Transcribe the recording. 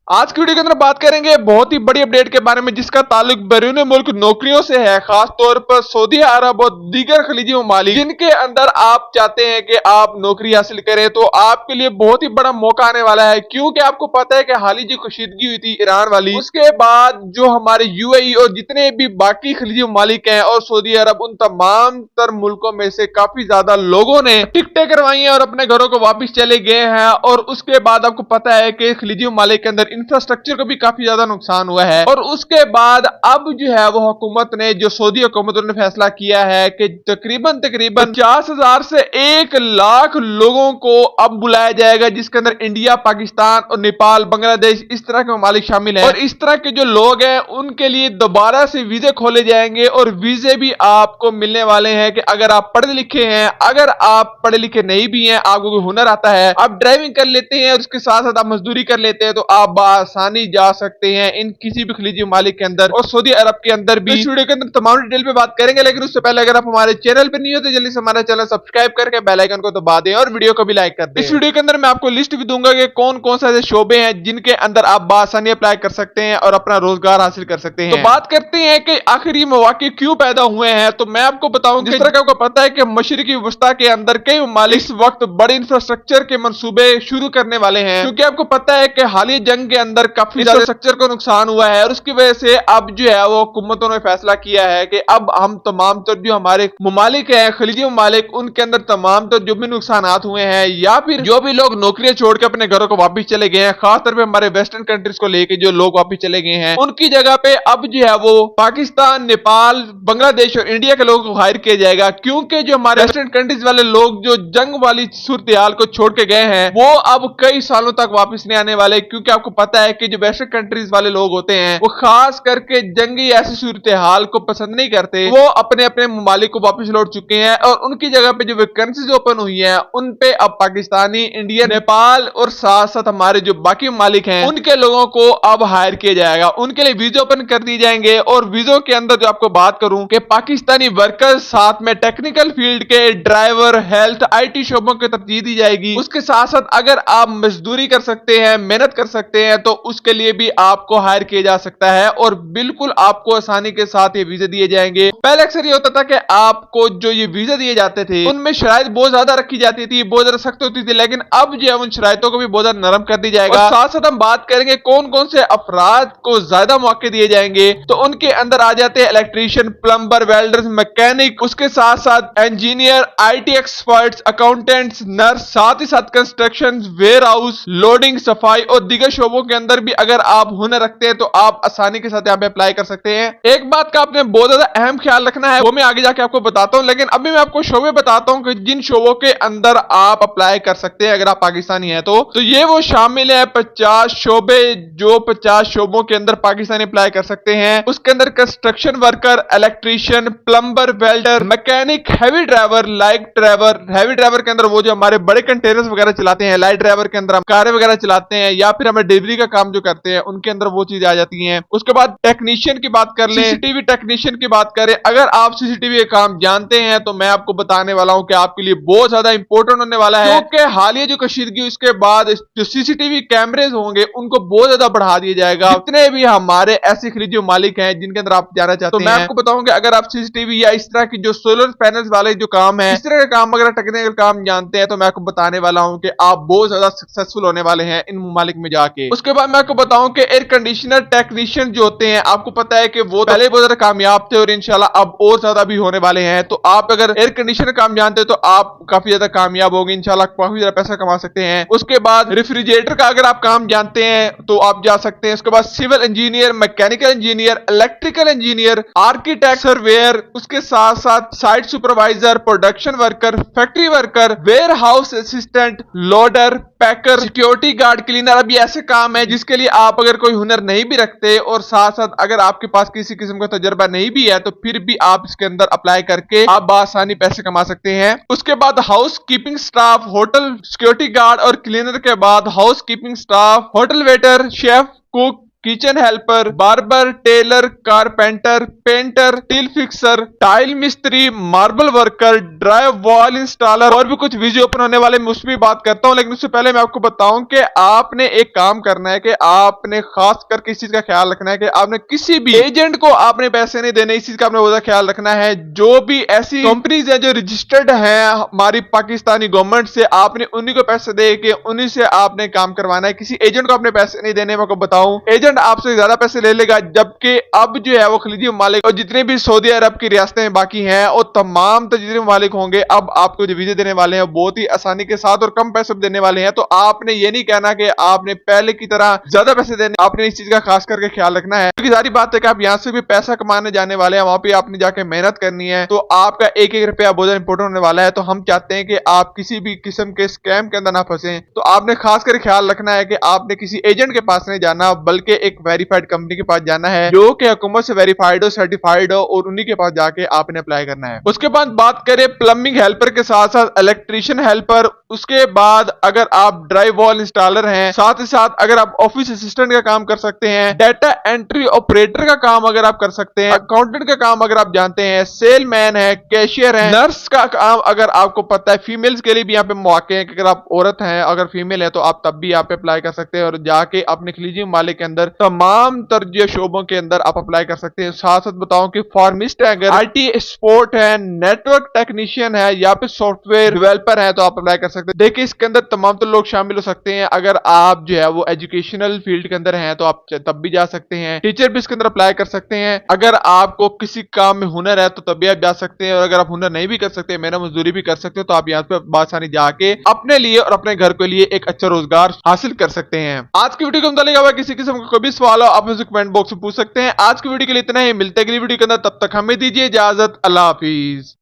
आज की वीडियो के अंदर बात करेंगे बहुत ही बड़ी अपडेट के बारे में जिसका ताल्लुक बैरून मुल्क नौकरियों से है, खास तौर पर सऊदी अरब और दीगर खलीजी ममालिक जिनके अंदर आप चाहते हैं कि आप नौकरी हासिल करें तो आपके लिए बहुत ही बड़ा मौका आने वाला है। क्योंकि आपको पता है कि हाल ही जो कशीदगी हुई थी ईरान वाली, उसके बाद जो हमारे यूएई और जितने भी बाकी खलीजी ममालिक हैं और सऊदी अरब, उन तमाम तर मुल्कों में से काफी ज्यादा लोगों ने टिकटें करवाई हैं और अपने घरों को वापिस चले गए हैं। और उसके बाद आपको पता है कि खलीजी ममालिक के अंदर इंफ्रास्ट्रक्चर को भी काफी ज्यादा नुकसान हुआ है। और उसके बाद अब जो है वो हुकूमत ने, जो सऊदी हुकूमत ने फैसला किया है कि तकरीबन 50,000 से 1 लाख लोगों को अब बुलाया जाएगा, जिसके अंदर इंडिया, पाकिस्तान और नेपाल, बांग्लादेश, इस तरह के ममालिक शामिल हैं। और इस तरह के जो लोग हैं उनके लिए दोबारा से वीजे खोले जाएंगे और वीजे भी आपको मिलने वाले हैं कि अगर आप पढ़े लिखे हैं, अगर आप पढ़े लिखे नहीं भी हैं, आपको कोई हुनर आता है, आप ड्राइविंग कर लेते हैं और उसके साथ साथ आप मजदूरी कर लेते हैं, तो आप आसानी जा सकते हैं इन किसी भी खलीजी ममालिक के अंदर और सऊदी अरब के अंदर भी। इस वीडियो के अंदर तमाम डिटेल पे बात करेंगे, लेकिन उससे पहले अगर आप हमारे चैनल पे नहीं हो तो जल्दी से हमारा चैनल सब्सक्राइब करके बेल आइकन को दबा दें और वीडियो को भी लाइक कर दें। इस वीडियो के अंदर मैं आपको लिस्ट भी दूंगा कि कौन कौन से ऐसे शोबे हैं जिनके अंदर आप आसानी अप्लाई कर सकते हैं और अपना रोजगार हासिल कर सकते हैं। तो बात करते हैं कि आखिर ये मौके क्यों पैदा हुए हैं। तो मैं आपको बताऊं, जिस तरह का आपको पता है कि मशरिकी वस्ता के अंदर कई ममालिक इस वक्त बड़े इंफ्रास्ट्रक्चर के मंसूबे शुरू करने वाले हैं, क्योंकि आपको पता है कि हालिया जंग के अंदर काफी ज्यादा इंफ्रास्ट्रक्चर को नुकसान हुआ है। और उसकी वजह से अब जो है वो हुकूमतों ने फैसला किया है कि अब हम तमाम तर जो हमारे ममालिक हैं, खलीजी ममालिक, उनके अंदर तमाम तर जो भी नुकसान हुए हैं या फिर जो भी लोग नौकरियां छोड़ के अपने घरों को वापिस चले गए हैं, खासतौर पे हमारे वेस्टर्न कंट्रीज को लेके जो लोग वापिस चले गए हैं, उनकी जगह पे अब जो है वो पाकिस्तान, नेपाल, बांग्लादेश और इंडिया के लोगों को हायर किया जाएगा। क्योंकि जो हमारे वेस्टर्न कंट्रीज वाले लोग जो जंग वाली सूरत हाल को छोड़ के गए हैं वो अब कई सालों तक वापिस नहीं आने वाले। क्योंकि आपको पता है कि जो वेस्टर्न कंट्रीज वाले लोग होते हैं वो खास करके जंगी ऐसी सूरत हाल को पसंद नहीं करते, वो अपने अपने ममालिक को वापिस लौट चुके हैं और उनकी जगह पे जो वैकेंसीज ओपन हुई है उन पे अब पाकिस्तानी, इंडिया, नेपाल और साथ साथ हमारे जो बाकी ममालिक हैं उनके लोगों को अब हायर किया जाएगा। उनके लिए वीजा ओपन कर दिए जाएंगे और वीजों के अंदर जो आपको बात करूं कि पाकिस्तानी वर्कर्स, साथ में टेक्निकल फील्ड के ड्राइवर, हेल्थ, आईटी शोबों को तरजीह दी जाएगी। उसके साथ साथ अगर आप मजदूरी कर सकते हैं, मेहनत कर सकते हैं, तो उसके लिए भी आपको हायर किया जा सकता है और बिल्कुल आपको आसानी के साथ ये वीजा दिए जाएंगे। पहले अक्सर ये होता था कि आपको जो ये वीजा दिए जाते थे उनमें शराइत बहुत ज्यादा रखी जाती थी, बहुत ज्यादा सख्त होती थी, लेकिन अब जो है उन शराइतों को भी बहुत ज्यादा नरम कर दी जाएगा। और साथ साथ हम बात करेंगे कौन कौन से अफराद को ज्यादा मौके दिए जाएंगे, तो उनके अंदर आ जाते हैं इलेक्ट्रीशियन, प्लम्बर, वेल्डर्स, मैकेनिक, उसके साथ साथ engineer, IT experts, accountants, nurse, साथ ही साथ कंस्ट्रक्शन, वेयर हाउस, लोडिंग, सफाई और दीगर शोबों के अंदर भी अगर आप हुनर रखते हैं तो आप आसानी के साथ यहाँ पे अप्लाई कर सकते हैं। एक बात का आपने बहुत ज्यादा अहम ख्याल रखना है, वो मैं आगे जाके आपको बताता हूँ, लेकिन अभी मैं आपको शोबे बताता हूँ कि जिन शोबों के अंदर आप अप्लाई कर सकते हैं अगर आप पाकिस्तानी हैं तो ये वो शामिल है 50 शोबे, जो 50 शोबों के अंदर पाकिस्तानी अप्लाई कर सकते हैं। उसके अंदर construction worker, electrician, plumber, welder, mechanic, heavy driver, light driver, heavy driver के अंदर वो जो हमारे बड़े कंटेनर्स वगैरह चलाते हैं, लाइट ड्राइवर के अंदर हम कारें वगैरह चलाते हैं या फिर हमें डिलीवरी का काम जो करते हैं उनके अंदर वो चीज आ जाती है। उसके बाद टेक्नीशियन की बात कर लें, सीसीटीवी टेक्नीशियन की बात करें, अगर आप सीसीटीवी का काम जानते हैं तो मैं आपको बताने वाला हूं कि आपके लिए बहुत ज्यादा इंपॉर्टेंट होने वाला है। क्योंकि हालिया जो कशीदगी उसके बाद जो सीसीटीवी कैमरेज होंगे उनको बहुत ज्यादा बढ़ा दिया जाएगा। जितने भी हमारे ऐसे खलीजी मालिक हैं जिनके अंदर आप जाना चाहते हैं, तो मैं आपको बताऊंगा अगर आप सीसीटीवी या इस तरह की जो सोलर पैनल्स वाले जो काम है, इस तरह का काम अगर टेक्निकल काम जानते हैं तो मैं आपको बताने वाला हूं कि आप बहुत ज्यादा सक्सेसफुल होने वाले हैं इन ममालिक में जाके। उसके बाद मैं आपको बताऊं कि एयर कंडीशनर टेक्नीशियन जो होते हैं, आपको पता है कि वो पहले बहुत ज्यादा कामयाब थे और इंशाल्लाह अब और ज्यादा भी होने वाले हैं। तो आप अगर एयर कंडीशनर काम जानते हैं तो आप काफी ज्यादा कामयाब होंगे, इंशाल्लाह काफी ज्यादा पैसा कमा सकते हैं। उसके बाद रेफ्रिजरेटर का अगर आप काम जानते हैं तो आप जा सकते हैं। उसके बाद civil engineer, mechanical engineer, electrical engineer, architect, surveyor, उसके साथ साथ site supervisor, production worker, factory worker, warehouse assistant, loader, packer, security guard, cleaner. अब ये ऐसे काम है जिसके लिए आप अगर कोई हुनर नहीं भी रखते और साथ साथ अगर आपके पास किसी किस्म का तजुर्बा नहीं भी है तो फिर भी आप इसके अंदर अप्लाई करके आप बआसानी पैसे कमा सकते हैं। उसके बाद housekeeping staff, hotel security guard और क्लीनर के बाद housekeeping staff, hotel waiter, chef, cook, kitchen helper, barber, tailor, carpenter, painter, tile fixer, tile मिस्त्री, marble worker, dry wall installer और भी कुछ वीडियो ओपन होने वाले, मैं उस पर बात करता हूं। लेकिन उससे पहले मैं आपको बताऊं कि आपने एक काम करना है कि आपने खास करके इस चीज का ख्याल रखना है कि आपने किसी भी एजेंट को आपने पैसे नहीं देने। इस चीज का आपने बहुत ख्याल रखना है। जो भी ऐसी कंपनीज है जो रजिस्टर्ड है हमारी पाकिस्तानी गवर्नमेंट से, आपने उन्हीं को पैसे दे के उन्हीं से आपने काम करवाना है। किसी एजेंट को आपने पैसे नहीं देने। मैं आपको बताऊं, एजेंट आपसे ज्यादा पैसे ले लेगा, जबकि अब जो है वो खलीजी ममालिक और जितने भी सऊदी अरब की रियासतें बाकी हैं और तमाम तो जितने ममालिक होंगे अब आपको जो वीजे देने वाले हैं बहुत ही आसानी के साथ और कम पैसे देने वाले हैं। तो आपने ये नहीं कहना कि आपने पहले की तरह ज्यादा पैसे देने। आपने इस चीज का खास करके ख्याल रखना है, क्योंकि सारी बात है कि आप यहाँ से भी पैसा कमाने जाने वाले हैं, वहां पे आपने जाके मेहनत करनी है, तो आपका एक एक रुपया बहुत इंपॉर्टेंट होने वाला है। तो हम चाहते हैं कि आप किसी भी किस्म के स्कैम के अंदर ना फंसे। तो आपने खास कर ख्याल रखना है कि आपने किसी एजेंट के पास नहीं जाना, बल्कि एक वेरीफाइड कंपनी के पास जाना है जो कि हुकूमत से वेरीफाइड हो, सर्टिफाइड हो, और उन्हीं के पास जाके आपने अप्लाई करना है। उसके बाद बात करें प्लम्बिंग हेल्पर के साथ साथ इलेक्ट्रीशियन हेल्पर। उसके बाद अगर आप ड्राई वॉल इंस्टॉलर हैं, साथ ही साथ अगर आप ऑफिस असिस्टेंट का काम कर सकते हैं, डाटा एंट्री ऑपरेटर का काम अगर आप कर सकते हैं, अकाउंटेंट का काम अगर आप जानते हैं, सेलमैन है, कैशियर है, नर्स का काम अगर आपको पता है। फीमेल्स के लिए भी यहाँ पे मौके हैं कि अगर आप औरत हैं, अगर फीमेल है तो आप तब भी यहाँ पे अप्लाई कर सकते हैं और जाके अपने खलीजी मालिक के अंदर तमाम तरजीह शोबों के अंदर आप अप्लाई कर सकते हैं। साथ साथ बताऊं कि फार्मिस्ट है, अगर आईटी सपोर्ट है, नेटवर्क टेक्नीशियन है या फिर सॉफ्टवेयर डेवलपर है तो आप अप्लाई कर सकते हैं। देखिए इसके अंदर तमाम तो लोग शामिल हो सकते हैं। अगर आप जो है वो एजुकेशनल फील्ड के अंदर हैं तो आप तब भी जा सकते हैं। टीचर भी इसके अंदर अप्लाई कर सकते हैं। अगर आपको किसी काम में हुनर है तो तब भी आप जा सकते हैं, और अगर आप हुनर नहीं भी कर सकते, मेहनत मजदूरी भी कर सकते हो, तो आप यहाँ पे बासानी जाके अपने लिए और अपने घर के लिए एक अच्छा रोजगार हासिल कर सकते हैं। आज की वीडियो के मुताबिक किसी किस्म का कोई भी सवाल हो आप मुझे कमेंट बॉक्स में पूछ सकते हैं। आज की वीडियो के लिए इतना ही, मिलते हैं अगली वीडियो के अंदर, तब तक हमें दीजिए इजाजत। अल्लाह हाफिज।